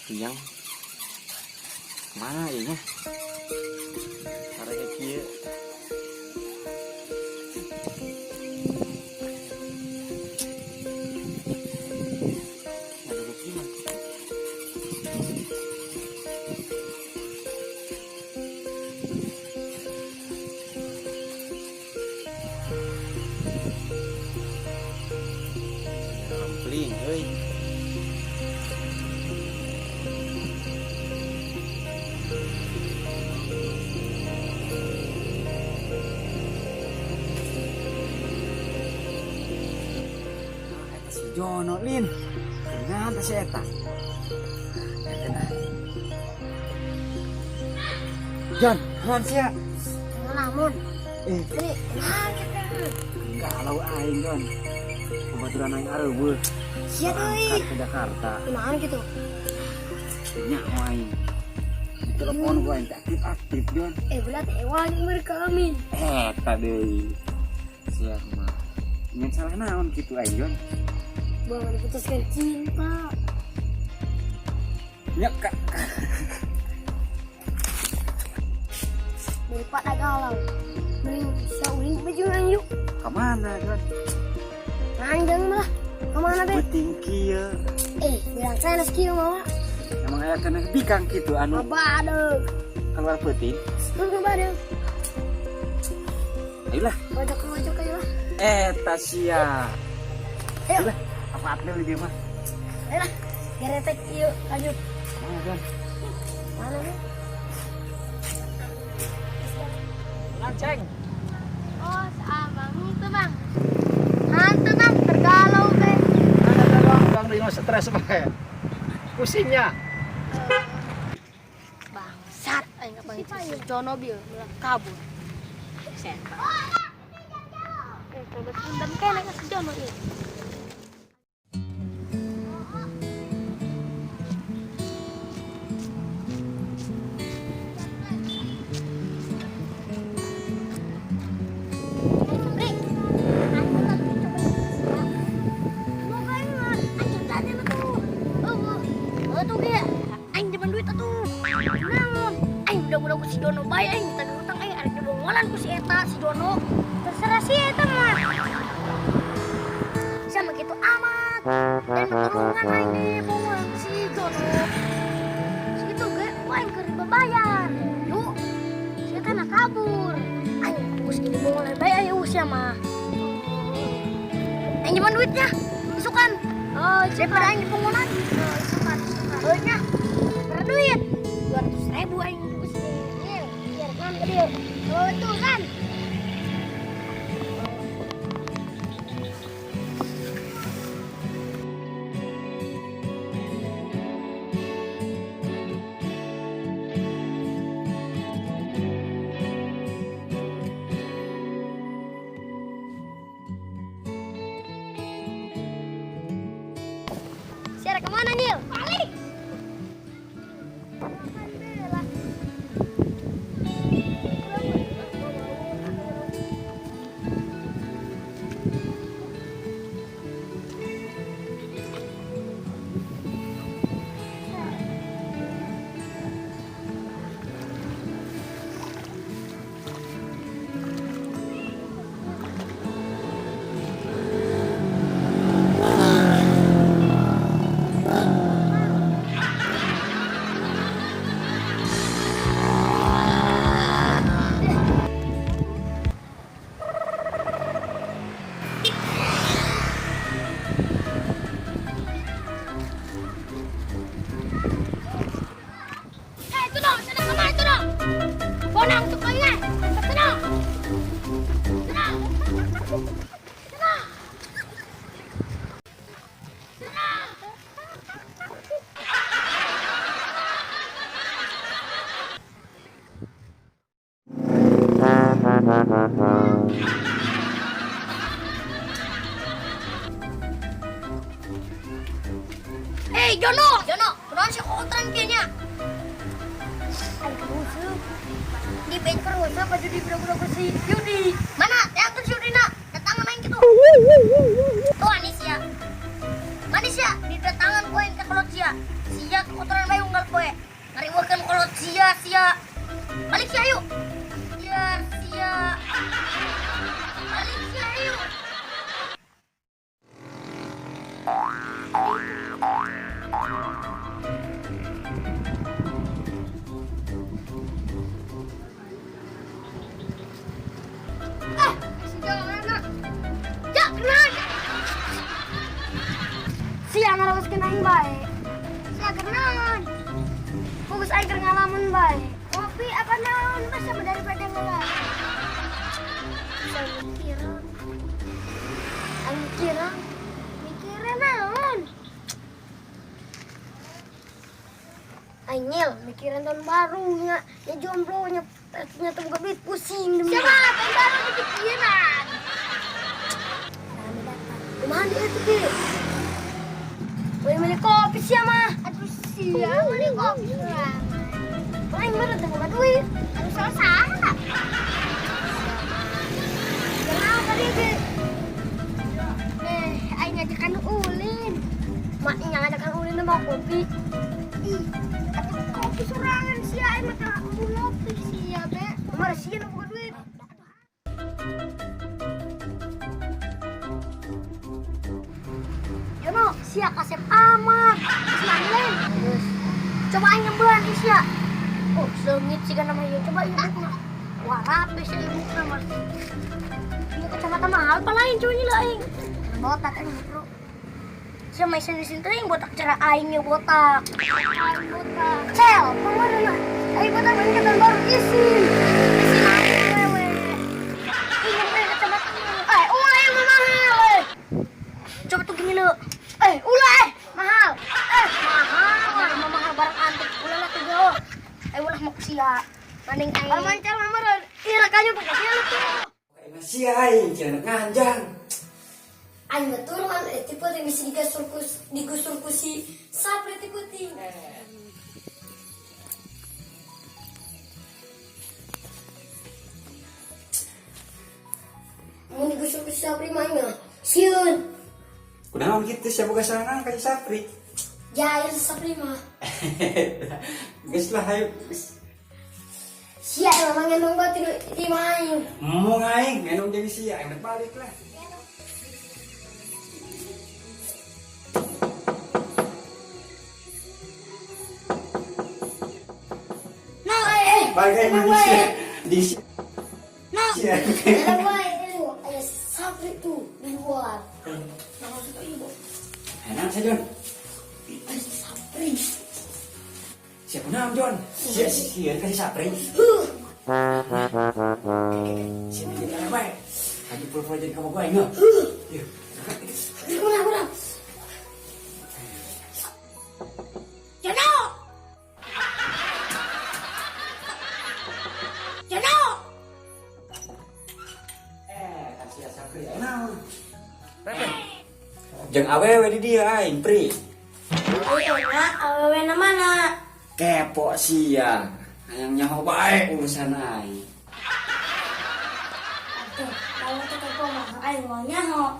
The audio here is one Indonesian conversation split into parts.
Yang mana ini? Arek kieu. Ada rezeki mah. Rampling euy. Jono Lin, kenapa si Eta? Jon, naon sia? Namun, Eh, ini nah kita. galau aing Jon. Kebetulan aing areubeul. Siap Berangkat euy. ke Jakarta. Kumaha gitu? Nya aing. Telepon gua yang aktif Jon. Berarti ewan mereka amin. Eta deui. Siap mah. Nyen salah naon kitu aing Jon? Bawa diputuskan cinta. Ya Kak. Daripada galau. Mending sauling baju yuk. Kemana Jon? Ranjang lah. Kemana be? Penting kieu. Bilang saya skill mama. Emang aya kana bikang kitu anu Abadeg. keluar peuting. Abadeg. Ayolah. Ojok ayo lah. Eta sia. Ayo. Ayolah. Apa apel dia mah? Ayo lah. Geretek yuk. Lanjut. Mana Jon? Mana be? Lanceng. Oh, sama itu bang. Hantu bang, tergalau be. Ada bang Rino stres pakai pusingnya. Bangsat, ayo nggak bang itu Jono bil, kabur. Setan. Kalau dendam kena ke si Jono ini. Udah si Dono bayar aing tadi utang aing arek dibongolan ku si eta si Dono. Terserah si eta mah. Sama gitu amat. Dan pertolongan aing dibongolan ku si Dono. Segitu ge aing keur dibayar. Yuk. Si eta nak kabur. Aing geus dibongolan bae aing usia mah. Aing nyimpen duitnya. Isukan. Oh, daripada aing dibongolan. Oh, isukan. Heunya. Berduit 200.000 aing. Oh, itu kan. Siara kemana, Nil? Balik. Bonang tukangnya, tenang. Tenang. Tenang. Tenang. Jono, kenapa sih kotoran kayaknya? Di bench perut apa jadi bener-bener bersih Yudi mana yang tuh Yudi nak datangan main gitu tuh Anis ya di datangan koin ke kelot sia kotoran bayu Siang harus kenain baik. Siang kenain. Fokus aja ke ngalaman baik. Kopi apa naon bisa daripada ngelar. Saya mikirin naon. Anyel, mikirin tahun barunya, ya jomblonya, ternyata bukan duit pusing demi. Siapa? Tahun baru dipikiran. Kemana dia tuh, Ki? Boleh milih kopi sih, mah. Aduh, siapa milih kopi lah. Paling bener tuh bukan duit. Aduh, salah. Kenapa tadi, Ki? Aing ngajakan Ulin. Maknya ngajakan Ulin mau kopi. Ih, kopi sorangan sih, aing mah tak ngopi sih ya, Be. Nomor sih nu bukan duit. Yono, sia kasep amat. Senangin. Coba aing nyembuhan isya. Oh, sengit sih kan namanya. Coba ibu mah. Wah, rapi sih ibu mah. Ini kacamata mahal pa lain cuy lah aing. Botak aing, Bro. Siya may sinisintaring botak cara aingnya botak. Aing botak. Cel, pamana na. Ay botak man katan baru isin. Isin aing wewe. Ini may kacamata mahal. Ay, ulay ang mahal eh. Coba tuh gini lo. Ulay mahal. Mahal. Mahal barang antik. Ulah lah tuh. Ulah mau siya. Maning aing. Almancar mamaran. Ira kanyo pag siya tuh. Masih aing jangan nganjang. Aing betulan tipe yang bisa digusur kusi Sapri tiputing. Mau digusur kusi Sapri mana? Siun. Kunaon gitu siapa gasangan kayak Sapri. Jair Sapri mah. Geus lah hayu. Sia emang ngendong batu di main. Mau ngaing ngendong jadi sia aing balik lah. Bagai manusia di sini. Ada baik itu, ada Sapri tuh di luar. Nah, masuk ibu. Enak saja John. Ada Sapri. Siapa nama John? Siapa kasih Sapri? Siapa jadi apa ya? Lagi pura-pura jadi kamu gue ingat. Kurang. Jono. Kasih Sapri enak. Jeung awewe di dia aing pri. Awewe na mana? Kepo sia. Hayang nyaho bae urusan aing. Atuh, kalau kita kepo mah aing mau nyaho.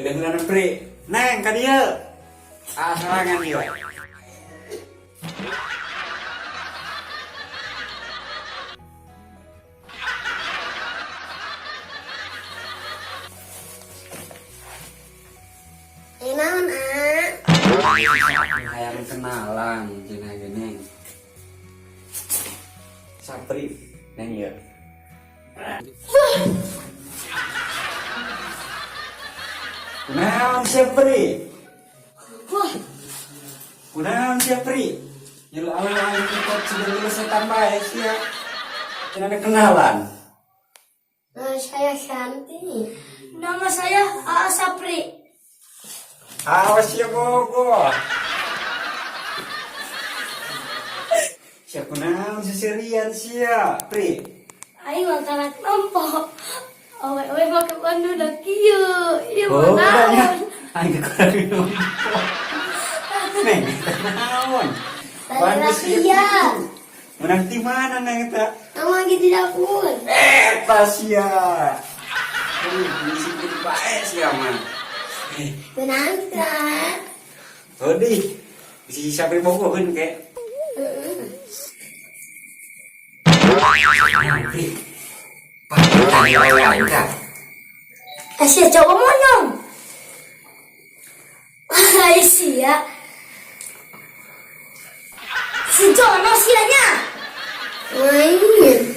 Dengeran pri. Neng ka dieu. Asarangan dia. Naon Hayang kenalan cenah geuning. Sapri neng ieu. Kunaon Sapri? Kunaon Sapri? Nyelu awal-awal kita sudah lulus setan bae sia. Cenah ada kenalan. Nama saya Shanti. Nama saya Aa Sapri. Awas ya bogo. Siapa kunaon seserian sia, Pri? Aing mah kanak nampak. Awe make pandu da kieu. Ieu Oh, mah ya. naon? Aing kurang minum. Neng, naon? Rahasia. Menang di mana neng eta? Nama gitu dapur. Eta sia. Misi jadi bae sia mah. Benang kan? Tadi si Sapri bogo kan kayak. Pri. Pakai awal kan. Kasih coba monyong. Ai sia. Si Jono silanya. Wih.